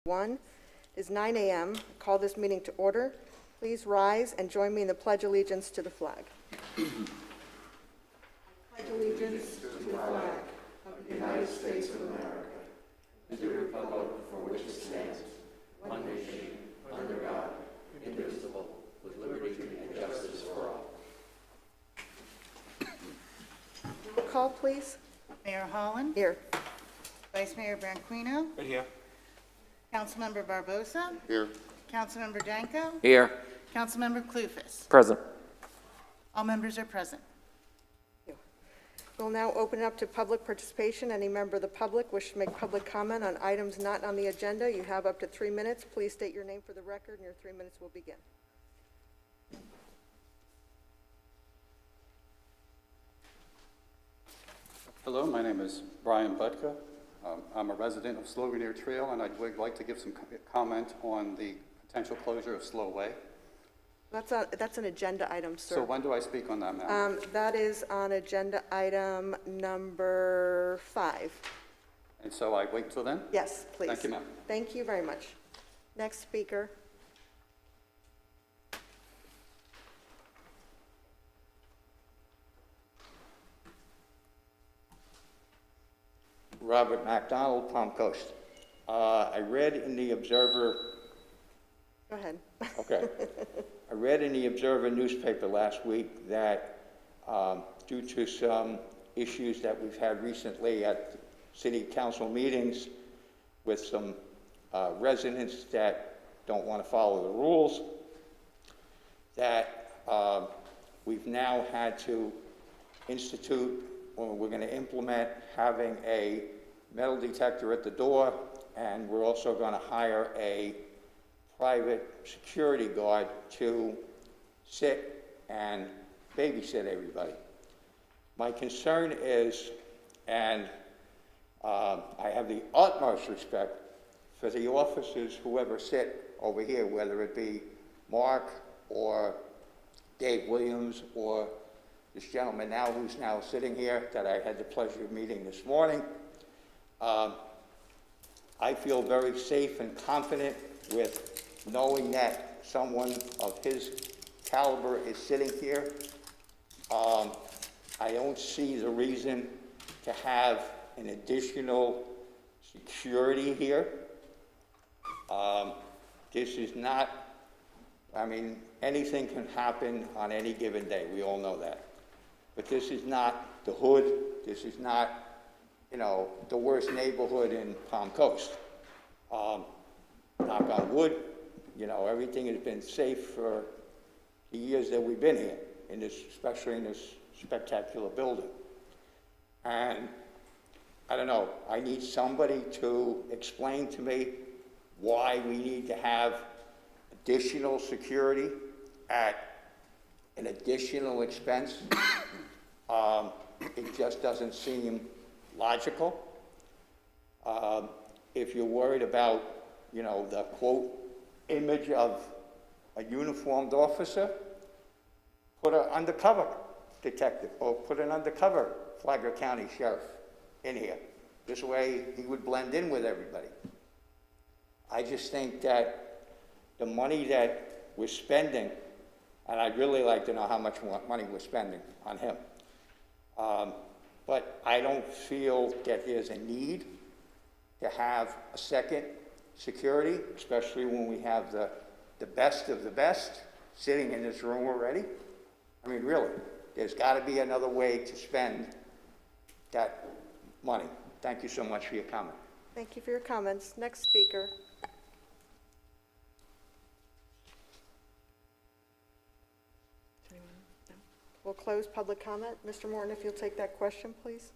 1 is 9 a.m. I call this meeting to order. Please rise and join me in the Pledge of Allegiance to the flag. I pledge allegiance to the flag of the United States of America and to the republic for which it stands, one nation, under God, indivisible, with liberty and justice for all. Roll call, please. Mayor Holland. Here. Vice Mayor Branquinho. Right here. Councilmember Barbosa. Here. Councilmember Danko. Here. Councilmember Clufus. Present. All members are present. Thank you. We'll now open it up to public participation. Any member of the public wish to make public comment on items not on the agenda, you have up to 3 minutes. Please state your name for the record, and your 3 minutes will begin. Hello, my name is Brian Budka. I'm a resident of Slow Trail, and I would like to give some comment on the potential closure of Slow Way. That's an agenda item, sir. So when do I speak on that, ma'am? That is on agenda item number 5. And so I wait till then? Yes, please. Thank you, ma'am. Thank you very much. Next speaker. Robert Mcdonald, Palm Coast. I read in the Observer, Go ahead. okay. I read in the Observer newspaper last week that due to some issues that we've had recently at city council meetings with some residents that don't want to follow the rules, that we've now had to institute, or we're going to implement having a metal detector at the door, and we're also going to hire a private security guard to sit and babysit everybody. My concern is, and I have the utmost respect for the officers, whoever sit over here, whether it be Mark or Dave Williams or this gentleman now who's now sitting here that I had the pleasure of meeting this morning. I feel very safe and confident with knowing that someone of his caliber is sitting here. I don't see the reason to have an additional security here. This is not, I mean, anything can happen on any given day. We all know that. But this is not the hood. This is not, you know, the worst neighborhood in Palm Coast. Knock on wood, you know, everything has been safe for the years that we've been here, in this, especially in this spectacular building. And I don't know, I need somebody to explain to me why we need to have additional security at an additional expense. It just doesn't seem logical. If you're worried about, you know, the quote image of a uniformed officer, put an undercover detective or put an undercover Flagler County sheriff in here. This way he would blend in with everybody. I just think that the money that we're spending, and I'd really like to know how much more money we're spending on him. But I don't feel that there's a need to have a second security, especially when we have the best of the best sitting in this room already. I mean, really, there's got to be another way to spend that money. Thank you so much for your comment. Thank you for your comments. Next speaker. We'll close public comment. Mr. Morton, if you'll take that question, please.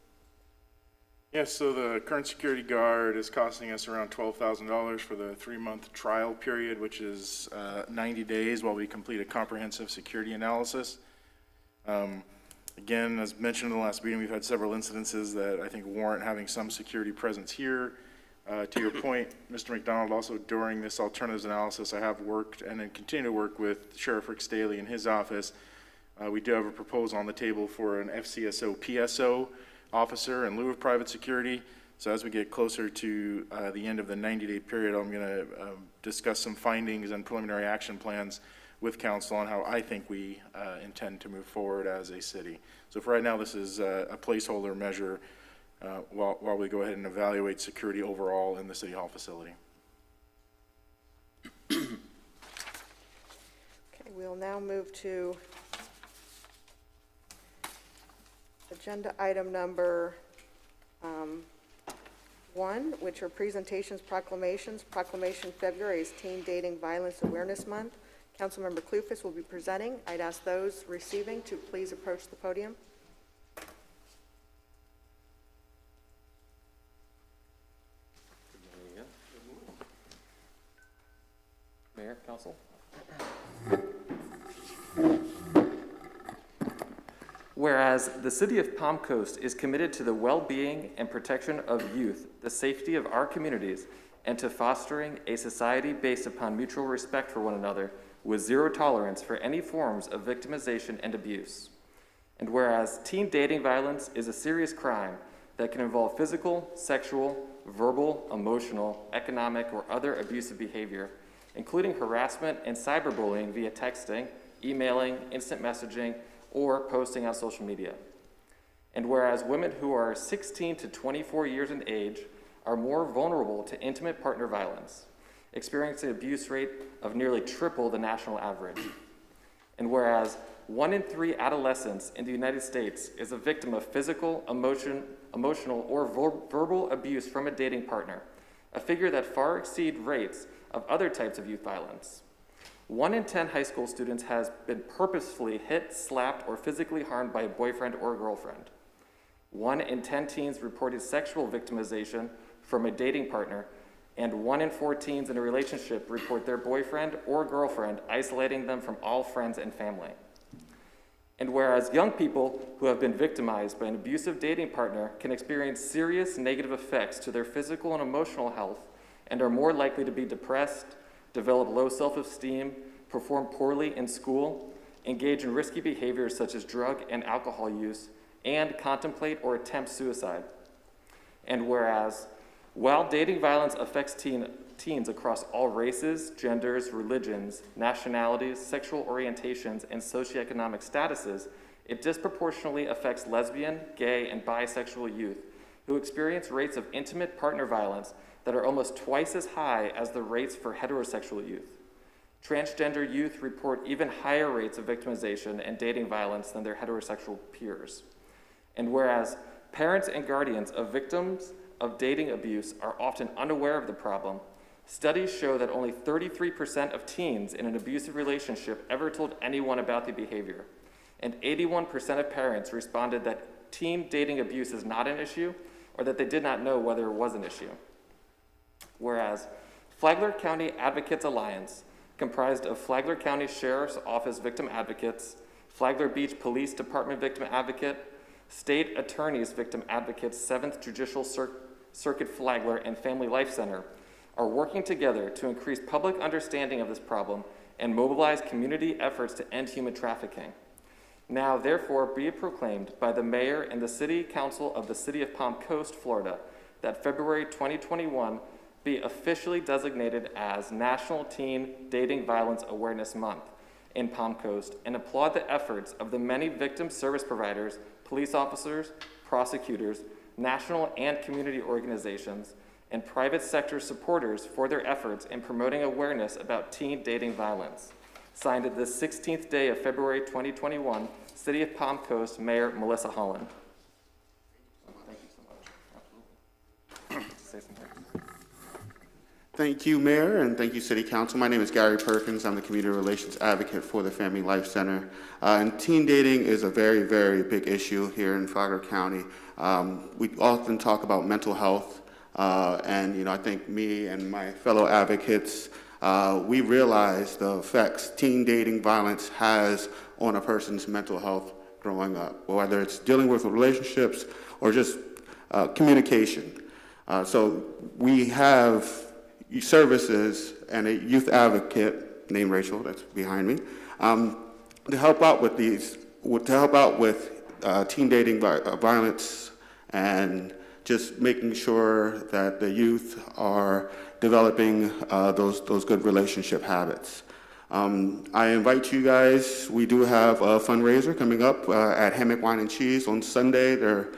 Yes, so the current security guard is costing us around $12,000 for the 3-month trial period, which is 90 days while we complete a comprehensive security analysis. Again, as mentioned in the last meeting, we've had several incidences that I think warrant having some security presence here. To your point, Mr. McDonald, also during this alternatives analysis, I have worked and then continue to work with Sheriff Rick Staley in his office. We do have a proposal on the table for an FCSO PSO officer in lieu of private security. So as we get closer to the end of the 90-day period, I'm going to discuss some findings and preliminary action plans with council on how I think we intend to move forward as a city. So for right now, this is a placeholder measure while we go ahead and evaluate security overall in the City Hall facility. Okay, we'll now move to agenda item number 1, which are presentations, proclamations. Proclamation February is Teen Dating Violence Awareness Month. Councilmember Clufus will be presenting. I'd ask those receiving to please approach the podium. Mayor, Council. Whereas the City of Palm Coast is committed to the well-being and protection of youth, the safety of our communities, and to fostering a society based upon mutual respect for one another with zero tolerance for any forms of victimization and abuse. And whereas teen dating violence is a serious crime that can involve physical, sexual, verbal, emotional, economic, or other abusive behavior, including harassment and cyberbullying via texting, emailing, instant messaging, or posting on social media. And whereas women who are 16 to 24 years in age are more vulnerable to intimate partner violence, experiencing an abuse rate of nearly triple the national average. And whereas 1 in 3 adolescents in the United States is a victim of physical, emotional, or verbal abuse from a dating partner, a figure that far exceeds rates of other types of youth violence. 1 in 10 high school students has been purposefully hit, slapped, or physically harmed by a boyfriend or girlfriend. 1 in 10 teens reported sexual victimization from a dating partner, and 1 in 4 teens in a relationship report their boyfriend or girlfriend isolating them from all friends and family. And whereas young people who have been victimized by an abusive dating partner can experience serious negative effects to their physical and emotional health and are more likely to be depressed, develop low self-esteem, perform poorly in school, engage in risky behaviors such as drug and alcohol use, and contemplate or attempt suicide. And whereas, while dating violence affects teens across all races, genders, religions, nationalities, sexual orientations, and socioeconomic statuses, it disproportionately affects lesbian, gay, and bisexual youth who experience rates of intimate partner violence that are almost twice as high as the rates for heterosexual youth. Transgender youth report even higher rates of victimization and dating violence than their heterosexual peers. And whereas parents and guardians of victims of dating abuse are often unaware of the problem, studies show that only 33% of teens in an abusive relationship ever told anyone about the behavior, and 81% of parents responded that teen dating abuse is not an issue or that they did not know whether it was an issue. Whereas Flagler County Advocates Alliance, comprised of Flagler County Sheriff's Office Victim Advocates, Flagler Beach Police Department Victim Advocate, State Attorney's Victim Advocates, 7th Judicial Circuit Flagler, and Family Life Center, are working together to increase public understanding of this problem and mobilize community efforts to end human trafficking. Now, therefore, be it proclaimed by the Mayor and the City Council of the City of Palm Coast, Florida, that February 2021 be officially designated as National Teen Dating Violence Awareness Month in Palm Coast, and applaud the efforts of the many victim service providers, police officers, prosecutors, national and community organizations, and private sector supporters for their efforts in promoting awareness about teen dating violence. Signed at the 16th day of February 2021, City of Palm Coast, Mayor Melissa Holland. Thank you so much. Say something. Thank you, Mayor, and thank you, City Council. My name is Gary Perkins. I'm the Community Relations Advocate for the Family Life Center. And teen dating is a very, very big issue here in Flagler County. We often talk about mental health, and I think me and my fellow advocates, we realize the effects teen dating violence has on a person's mental health growing up, whether it's dealing with relationships or just communication. So we have services and a youth advocate named Rachel, that's behind me, to help out with teen dating violence and just making sure that the youth are developing those good relationship habits. I invite you guys, we do have a fundraiser coming up at Hammock Wine and Cheese on Sunday. They're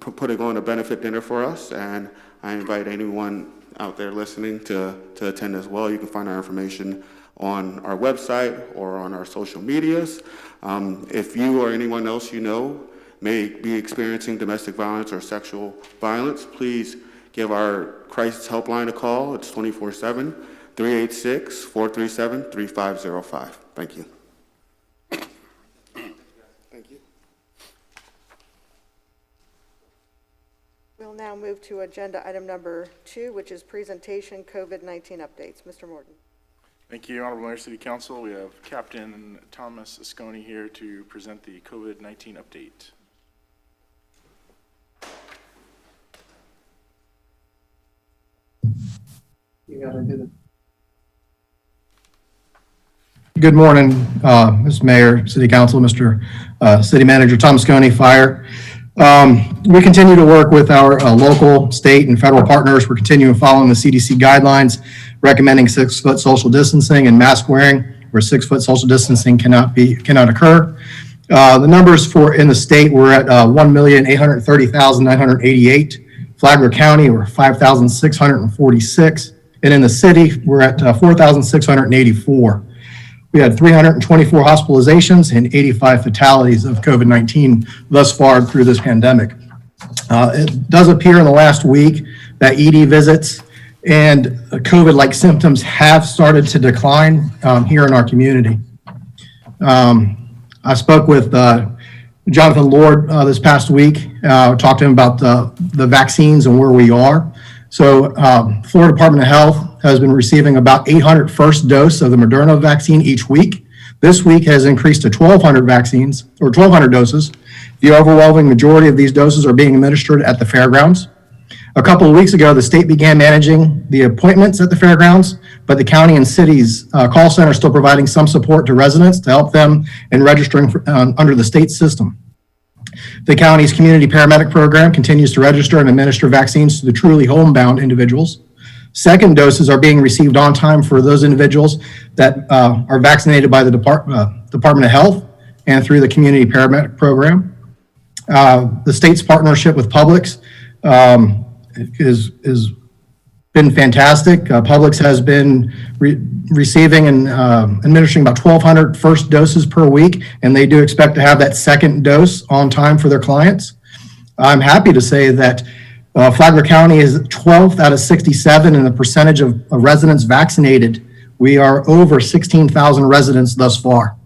putting on a benefit dinner for us, and I invite anyone out there listening to attend as well. You can find our information on our website or on our social medias. If you or anyone else you know may be experiencing domestic violence or sexual violence, please give our crisis helpline a call. It's 24/7, 386-437-3505. Thank you. Thank you. We'll now move to agenda item number 2, which is presentation COVID-19 updates. Mr. Morton. Thank you, Honorable Mayor, City Council. We have Captain Thomas Asconi here to present the COVID-19 update. Good morning, Mr. Mayor, City Council, Mr. City Manager, Tom Asconi, Fire. We continue to work with our local, state, and federal partners. We're continuing following the CDC guidelines, recommending 6-foot social distancing and mask wearing, where 6-foot social distancing cannot occur. The numbers in the state were at 1,830,988. Flagler County were 5,646, and in the city we're at 4,684. We had 324 hospitalizations and 85 fatalities of COVID-19 thus far through this pandemic. It does appear in the last week that ED visits and COVID-like symptoms have started to decline here in our community. I spoke with Jonathan Lord this past week, talked to him about the vaccines and where we are. So Florida Department of Health has been receiving about 800 first dose of the Mcdonald vaccine each week. This week has increased to 1,200 vaccines, or 1,200 doses. The overwhelming majority of these doses are being administered at the fairgrounds. A couple of weeks ago, the state began managing the appointments at the fairgrounds, but the county and city's call center is still providing some support to residents to help them in registering under the state system. The county's community paramedic program continues to register and administer vaccines to the truly homebound individuals. Second doses are being received on time for those individuals that are vaccinated by the Department of Health and through the community paramedic program. The state's partnership with Publix is been fantastic. Publix has been receiving and administering about 1,200 first doses per week, and they do expect to have that second dose on time for their clients. I'm happy to say that Flagler County is 12th out of 67 in the percentage of residents vaccinated. We are over 16,000 residents thus far.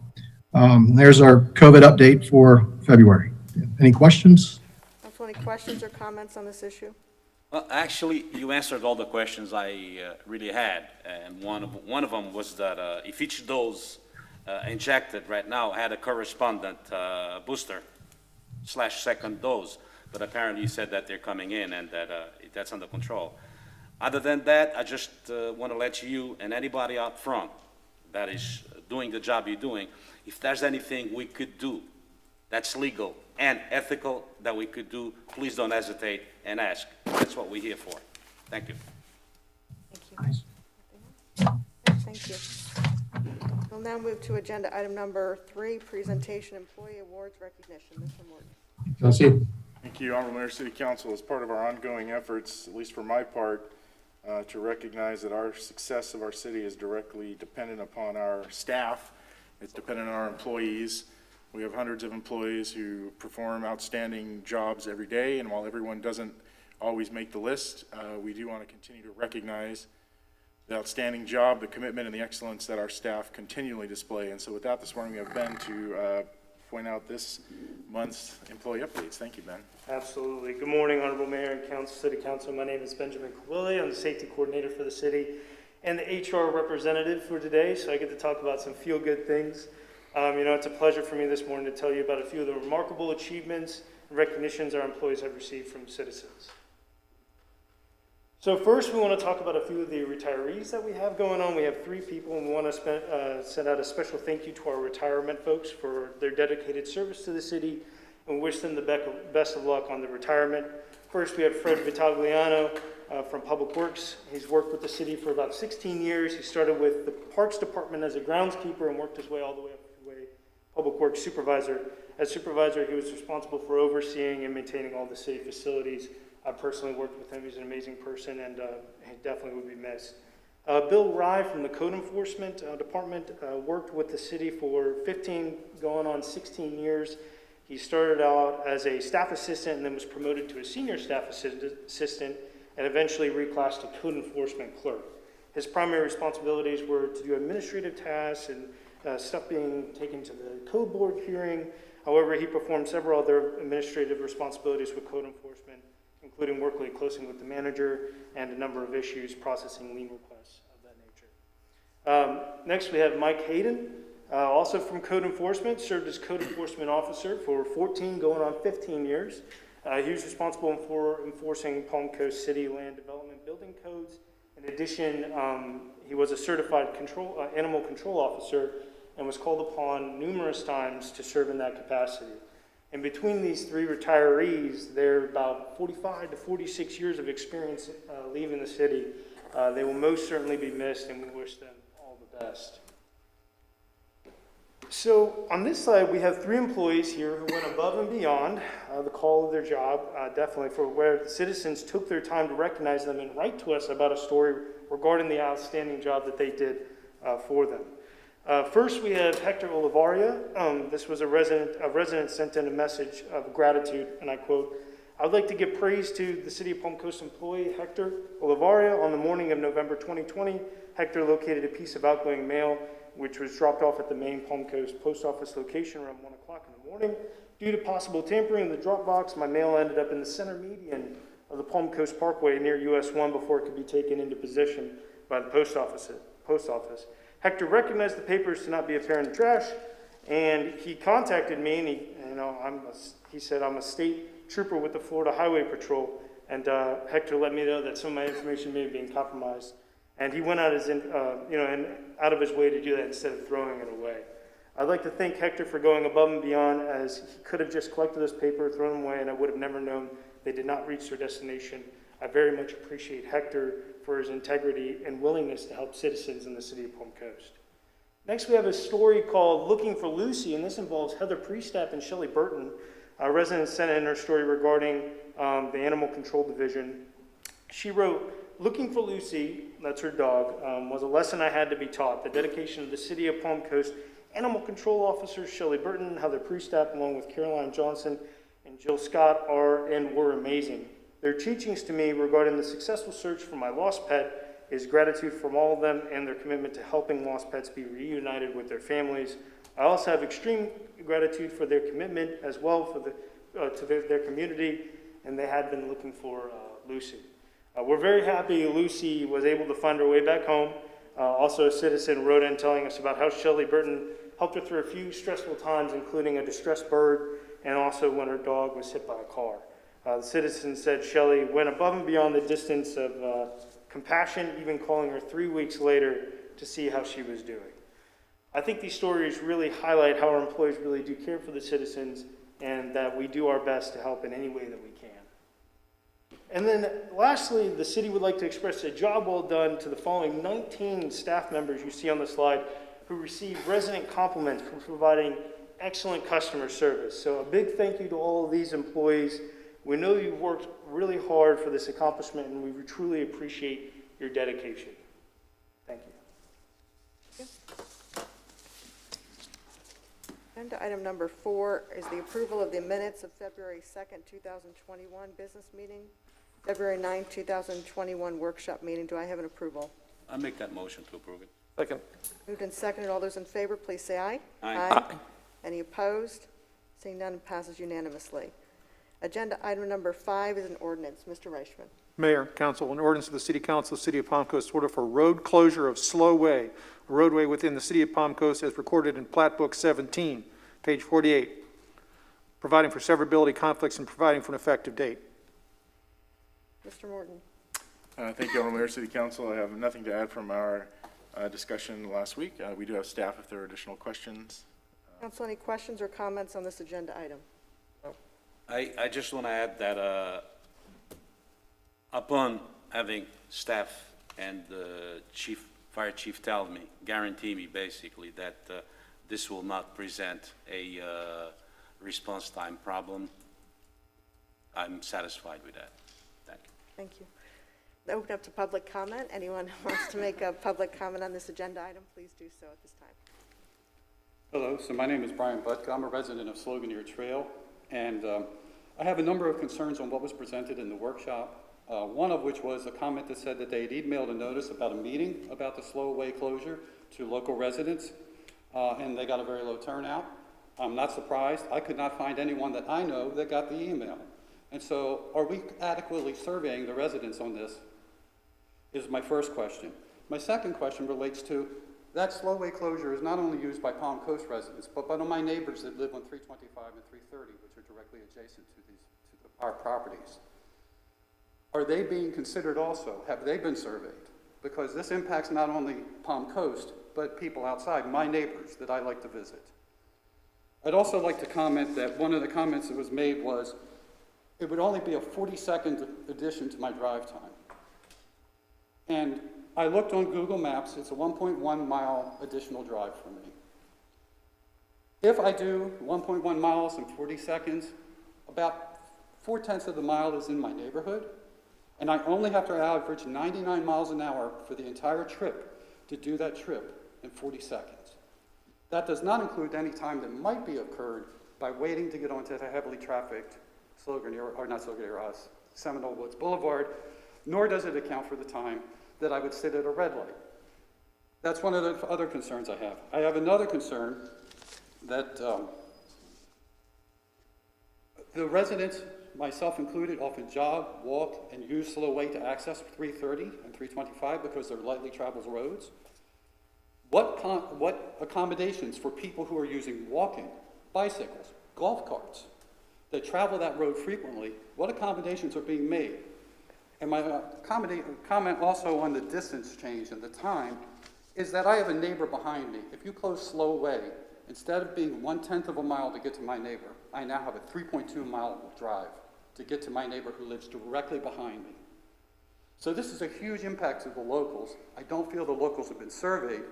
There's our COVID update for February. Any questions? Council, any questions or comments on this issue? Well, actually, you answered all the questions I really had, and one of them was that if each dose injected right now had a correspondent booster / second dose, but apparently you said that they're coming in and that that's under control. Other than that, I just want to let you and anybody out front that is doing the job you're doing, if there's anything we could do that's legal and ethical that we could do, please don't hesitate and ask. That's what we're here for. Thank you. Thank you. Thank you. We'll now move to agenda item number 3, presentation employee awards recognition. Mr. Morton. Thank you, Honorable Mayor, City Council. As part of our ongoing efforts, at least for my part, to recognize that our success of our city is directly dependent upon our staff. It's dependent on our employees. We have hundreds of employees who perform outstanding jobs every day, and while everyone doesn't always make the list, we do want to continue to recognize the outstanding job, the commitment, and the excellence that our staff continually display. And so with that, this morning we have Ben to point out this month's employee updates. Thank you, Ben. Absolutely. Good morning, Honorable Mayor and Council, City Council. My name is Benjamin Kawili. I'm the safety coordinator for the city and the HR representative for today, so I get to talk about some feel-good things. It's a pleasure for me this morning to tell you about a few of the remarkable achievements and recognitions our employees have received from citizens. So first, we want to talk about a few of the retirees that we have going on. We have 3 people, and we want to send out a special thank you to our retirement folks for their dedicated service to the city and wish them the best of luck on the retirement. First, we have Fred Vitagliano from Public Works. He's worked with the city for about 16 years. He started with the Parks Department as a groundskeeper and worked his way all the way up to a Public Works supervisor. As supervisor, he was responsible for overseeing and maintaining all the city facilities. I personally worked with him. He's an amazing person, and he definitely would be missed. Bill Rye from the Code Enforcement Department worked with the city for 15, going on 16 years. He started out as a staff assistant and then was promoted to a senior staff assistant and eventually reclassed to code enforcement clerk. His primary responsibilities were to do administrative tasks and stuff being taken to the code board hearing. However, he performed several other administrative responsibilities with code enforcement, including working closely with the manager and a number of issues, processing lien requests of that nature. Next, we have Mike Hayden, also from Code Enforcement, served as Code Enforcement Officer for 14, going on 15 years. He was responsible for enforcing Palm Coast City Land Development Building Codes. In addition, he was a certified animal control officer and was called upon numerous times to serve in that capacity. And between these three retirees, they're about 45 to 46 years of experience leaving the city. They will most certainly be missed, and we wish them all the best. So on this slide, we have 3 employees here who went above and beyond the call of their job, definitely for where the citizens took their time to recognize them and write to us about a story regarding the outstanding job that they did for them. First, we have Hector Olivaria. This was a resident sent in a message of gratitude, and I quote, "I would like to give praise to the City of Palm Coast employee Hector Olivaria. On the morning of November 2020, Hector located a piece of outgoing mail which was dropped off at the main Palm Coast post office location around 1 o'clock in the morning. Due to possible tampering in the drop box, my mail ended up in the center median of the Palm Coast Parkway near US 1 before it could be taken into possession by the post office. Hector recognized the papers to not be apparent in trash, and he contacted me, and he said, I'm a state trooper with the Florida Highway Patrol, and Hector let me know that some of my information may have been compromised. And he went out out of his way to do that instead of throwing it away. I'd like to thank Hector for going above and beyond, as he could have just collected this paper, thrown them away, and I would have never known they did not reach their destination. I very much appreciate Hector for his integrity and willingness to help citizens in the city of Palm Coast. Next, we have a story called Looking for Lucy, and this involves Heather Priestap and Shelley Burton. A resident sent in her story regarding the Animal Control Division. She wrote, "Looking for Lucy," that's her dog, "was a lesson I had to be taught. The dedication of the City of Palm Coast Animal Control Officers Shelley Burton, Heather Priestap, along with Caroline Johnson and Jill Scott were amazing. Their teachings to me regarding the successful search for my lost pet is gratitude from all of them and their commitment to helping lost pets be reunited with their families. I also have extreme gratitude for their commitment as well to their community, and they had been looking for Lucy. We're very happy Lucy was able to find her way back home. Also, a citizen wrote in telling us about how Shelley Burton helped her through a few stressful times, including a distressed bird and also when her dog was hit by a car. The citizen said Shelley went above and beyond the distance of compassion, even calling her 3 weeks later to see how she was doing. I think these stories really highlight how our employees really do care for the citizens and that we do our best to help in any way that we can. And then lastly, the city would like to express a job well done to the following 19 staff members you see on the slide who received resident compliments for providing excellent customer service. So a big thank you to all of these employees. We know you've worked really hard for this accomplishment, and we truly appreciate your dedication. Thank you. Agenda item number 4 is the approval of the minutes of February 2nd, 2021 business meeting, February 9th, 2021 workshop meeting. Do I have an approval? I make that motion to approve it. Second. Moved and seconded. All those in favor, please say aye. Aye. Any opposed? Seeing none, passes unanimously. Agenda item number 5 is an ordinance. Mr. Reichman. Mayor, Council, an ordinance of the City Council of the City of Palm Coast order for road closure of Slow Way, a roadway within the City of Palm Coast as recorded in Plat Book 17, page 48, providing for severability conflicts and providing for an effective date. Mr. Morton. Thank you, Honorable Mayor, City Council. I have nothing to add from our discussion last week. We do have staff if there are additional questions. Council, any questions or comments on this agenda item? I just want to add that upon having staff and the fire chief guarantee me basically that this will not present a response time problem, I'm satisfied with that. Thank you. Thank you. Open up to public comment. Anyone who wants to make a public comment on this agenda item, please do so at this time. Hello, so my name is Brian Butka. I'm a resident of Sloganeer Trail, and I have a number of concerns on what was presented in the workshop, one of which was a comment that said that they had emailed a notice about a meeting about the Slowway closure to local residents, and they got a very low turnout. I'm not surprised. I could not find anyone that I know that got the email. And so are we adequately surveying the residents on this is my first question. My second question relates to that Slowway closure is not only used by Palm Coast residents, but by my neighbors that live on 325 and 330, which are directly adjacent to our properties. Are they being considered also? Have they been surveyed? Because this impacts not only Palm Coast, but people outside, my neighbors that I like to visit. I'd also like to comment that one of the comments that was made was it would only be a 40-second addition to my drive time. And I looked on Google Maps, it's a 1.1 mile additional drive for me. If I do 1.1 miles in 40 seconds, about 4/10 of the mile is in my neighborhood, and I only have to average 99 miles an hour for the entire trip to do that trip in 40 seconds. That does not include any time that might be occurred by waiting to get onto the heavily trafficked Seminole Woods Boulevard, nor does it account for the time that I would sit at a red light. That's one of the other concerns I have. I have another concern that the residents, myself included, often jog, walk, and use Slowway to access 330 and 325 because they're lightly traveled roads. What accommodations for people who are using walking, bicycles, golf carts, that travel that road frequently, what accommodations are being made? And my comment also on the distance change and the time is that I have a neighbor behind me. If you close Slowway, instead of being 1/10 of a mile to get to my neighbor, I now have a 3.2 mile drive to get to my neighbor who lives directly behind me. So this is a huge impact to the locals. I don't feel the locals have been surveyed.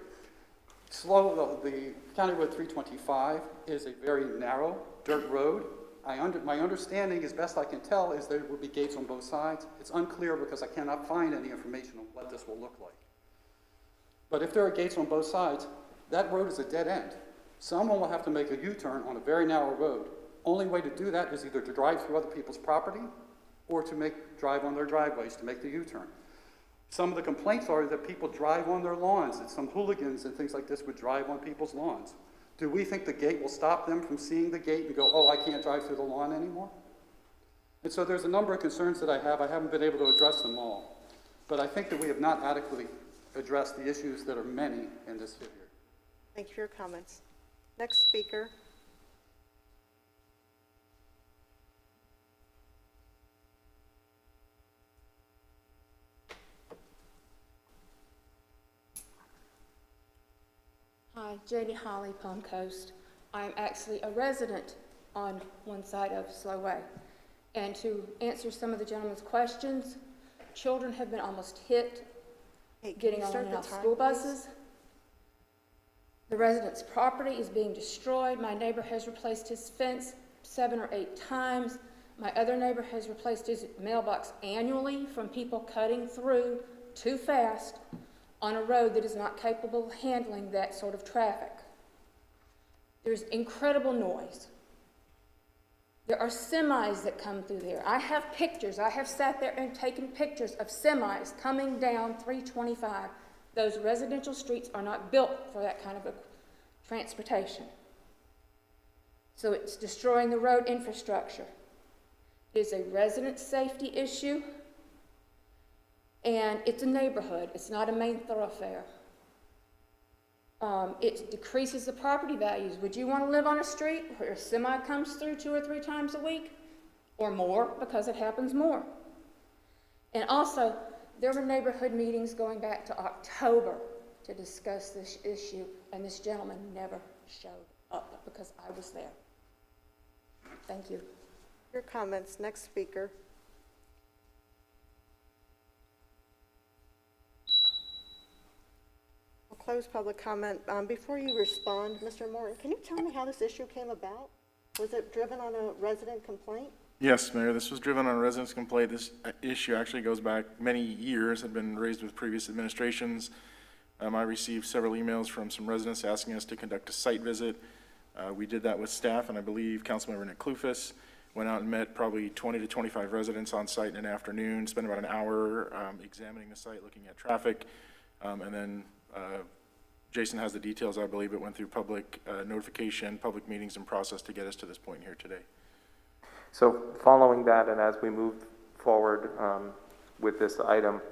The County Road 325 is a very narrow dirt road. My understanding, as best I can tell, is there will be gates on both sides. It's unclear because I cannot find any information on what this will look like. But if there are gates on both sides, that road is a dead end. Someone will have to make a U-turn on a very narrow road. Only way to do that is either to drive through other people's property or to drive on their driveways to make the U-turn. Some of the complaints are that people drive on their lawns, that some hooligans and things like this would drive on people's lawns. Do we think the gate will stop them from seeing the gate and go, oh, I can't drive through the lawn anymore? And so there's a number of concerns that I have. I haven't been able to address them all. But I think that we have not adequately addressed the issues that are many in this figure. Thank you for your comments. Next speaker. Hi, Janie Holly, Palm Coast. I'm actually a resident on one side of Slowway. And to answer some of the gentleman's questions, children have been almost hit getting on and off school buses. The resident's property is being destroyed. My neighbor has replaced his fence 7 or 8 times. My other neighbor has replaced his mailbox annually from people cutting through too fast on a road that is not capable of handling that sort of traffic. There's incredible noise. There are semis that come through there. I have pictures. I have sat there and taken pictures of semis coming down 325. Those residential streets are not built for that kind of a transportation. So it's destroying the road infrastructure. It is a resident safety issue, and it's a neighborhood. It's not a main thoroughfare. It decreases the property values. Would you want to live on a street where a semi comes through 2 or 3 times a week or more, because it happens more? And also, there were neighborhood meetings going back to October to discuss this issue, and this gentleman never showed up because I was there. Thank you. Your comments. Next speaker. We'll close public comment. Before you respond, Mr. Morton, can you tell me how this issue came about? Was it driven on a resident complaint? Yes, Mayor, this was driven on a resident's complaint. This issue actually goes back many years, had been raised with previous administrations. I received several emails from some residents asking us to conduct a site visit. We did that with staff, and I believe Councilmember Nick Clufus went out and met probably 20 to 25 residents on site in an afternoon, spent about an hour examining the site, looking at traffic, and then Jason has the details, I believe. It went through public notification, public meetings, and process to get us to this point here today. So following that, and as we moved forward with this item,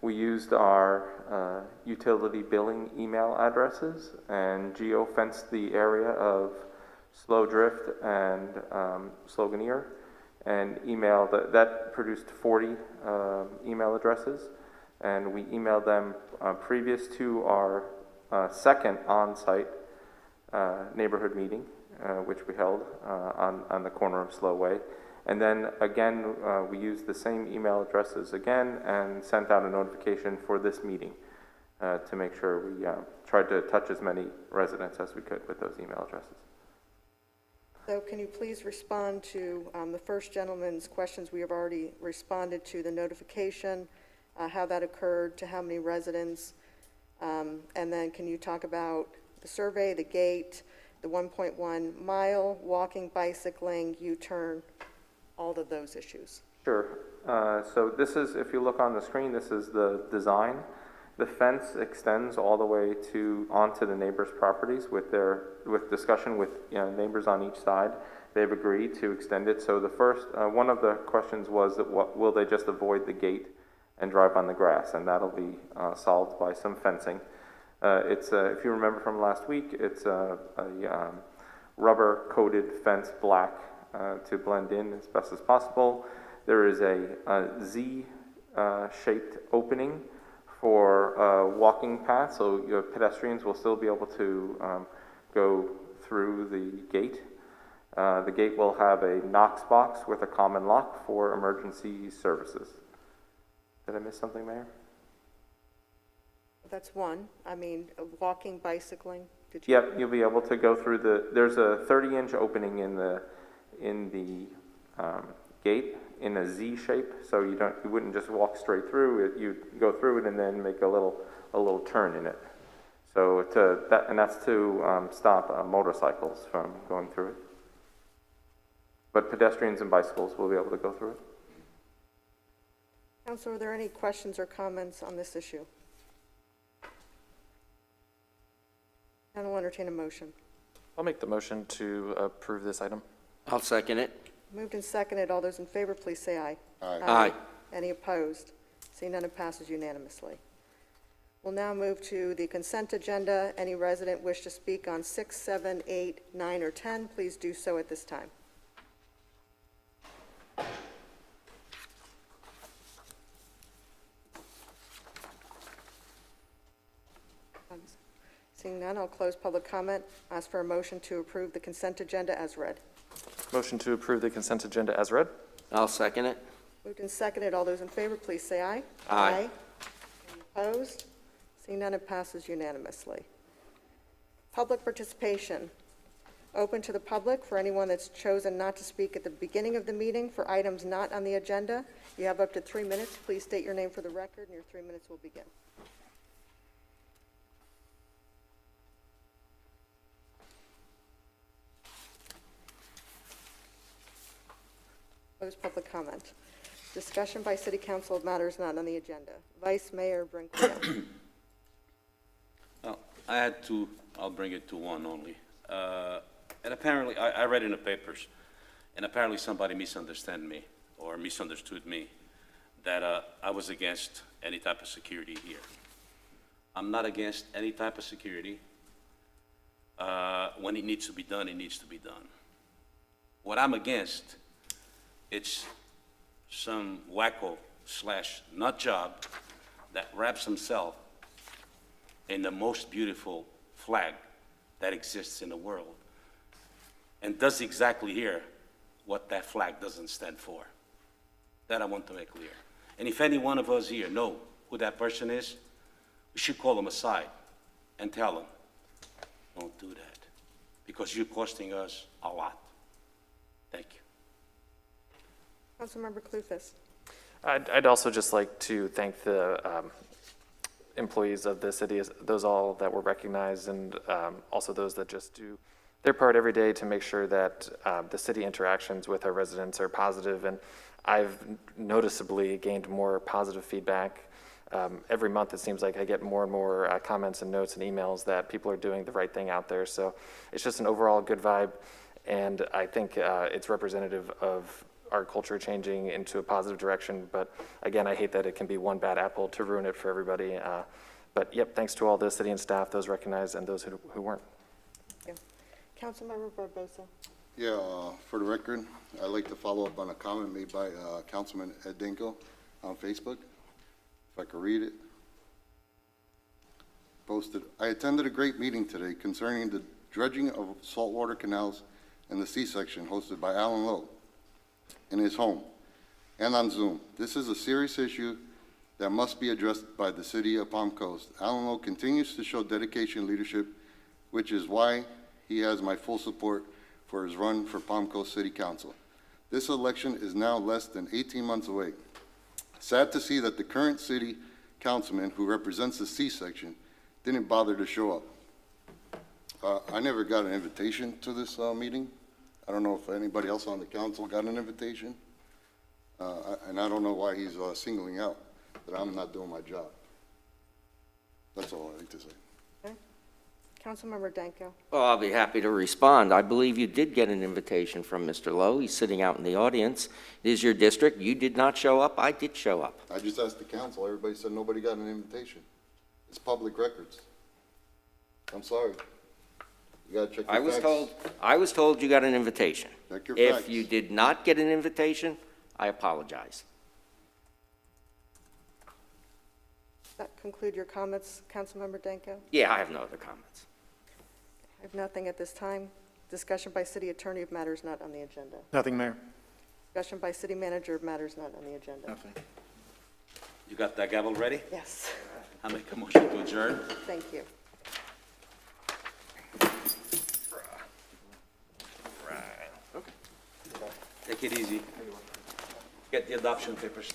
we used our utility billing email addresses and geo-fenced the area of Slow Drift and Sloganier, and emailed, that produced 40 email addresses, and we emailed them previous to our second on-site neighborhood meeting, which we held on the corner of Slowway. And then again, we used the same email addresses again and sent out a notification for this meeting to make sure we tried to touch as many residents as we could with those email addresses. So can you please respond to the first gentleman's questions? We have already responded to the notification, how that occurred, to how many residents, and then can you talk about the survey, the gate, the 1.1 mile, walking, bicycling, U-turn, all of those issues? Sure. So this is, if you look on the screen, this is the design. The fence extends all the way onto the neighbors' properties with discussion with neighbors on each side. They've agreed to extend it. So the first, one of the questions was that will they just avoid the gate and drive on the grass? And that'll be solved by some fencing. It's if you remember from last week, it's a rubber coated fence, black, to blend in as best as possible. There is a Z-shaped opening for walking path, so your pedestrians will still be able to go through the gate. The gate will have a Knox box with a common lock for emergency services. Did I miss something, Mayor? That's one. I mean, walking, bicycling. Did you? Yep, you'll be able to go through there's a 30-inch opening in the gate in a Z shape, so you wouldn't just walk straight through it. You'd go through it and then make a little turn in it. So that's to stop motorcycles from going through it. But pedestrians and bicycles will be able to go through it. Council, are there any questions or comments on this issue? And I'll entertain a motion. I'll make the motion to approve this item. I'll second it. Moved and seconded. All those in favor, please say aye. Aye. Any opposed? Seeing none, it passes unanimously. We'll now move to the consent agenda. Any resident wish to speak on 6, 7, 8, 9, or 10, please do so at this time. Seeing none, I'll close public comment. Ask for a motion to approve the consent agenda as read. Motion to approve the consent agenda as read. I'll second it. Moved and seconded. All those in favor, please say aye. Aye. Any opposed? Seeing none, it passes unanimously. Public participation. Open to the public for anyone that's chosen not to speak at the beginning of the meeting for items not on the agenda. You have up to 3 minutes. Please state your name for the record, and your 3 minutes will begin. Close public comment. Discussion by City Council of matters not on the agenda. Vice Mayor Branquillo. Well, I had two, I'll bring it to one only. And apparently, I read in the papers, and apparently somebody misunderstood me, or misunderstood me, that I was against any type of security here. I'm not against any type of security. When it needs to be done, it needs to be done. What I'm against, it's some wacko / nut job that wraps himself in the most beautiful flag that exists in the world and does exactly here what that flag doesn't stand for. That I want to make clear. And if any one of us here know who that person is, we should call them aside and tell them, don't do that, because you're costing us a lot. Thank you. Councilmember Clufus. I'd also just like to thank the employees of the city, those all that were recognized, and also those that just do their part every day to make sure that the city interactions with our residents are positive. And I've noticeably gained more positive feedback. Every month, it seems like I get more and more comments and notes and emails that people are doing the right thing out there. So it's just an overall good vibe, and I think it's representative of our culture changing into a positive direction. But again, I hate that it can be one bad apple to ruin it for everybody. But yep, thanks to all the city and staff, those recognized and those who weren't. Yeah. Councilmember Barbosa. Yeah, for the record, I'd like to follow up on a comment made by Councilman Ed Dinko on Facebook. If I could read it. Posted, I attended a great meeting today concerning the dredging of saltwater canals in the C-section hosted by Alan Lowe in his home and on Zoom. This is a serious issue that must be addressed by the city of Palm Coast. Alan Lowe continues to show dedication and leadership, which is why he has my full support for his run for Palm Coast City Council. This election is now less than 18 months away. Sad to see that the current city councilman who represents the C-section didn't bother to show up. I never got an invitation to this meeting. I don't know if anybody else on the council got an invitation. And I don't know why he's singling out that I'm not doing my job. That's all I like to say. Okay. Councilmember Danko. Well, I'll be happy to respond. I believe you did get an invitation from Mr. Lowe. He's sitting out in the audience. It is your district. You did not show up. I did show up. I just asked the council. Everybody said nobody got an invitation. It's public records. I'm sorry. You gotta check your facts. I was told you got an invitation. Check your If facts. you did not get an invitation, I apologize. Does that conclude your comments, Councilmember Danko? Yeah, I have no other comments. I have nothing at this time. Discussion by city attorney of matters not on the agenda. Nothing, Mayor. Discussion by city manager of matters not on the agenda. Nothing. You got that gavel ready? Yes, I make a motion to adjourn. thank you. Take it easy. Get the adoption papers.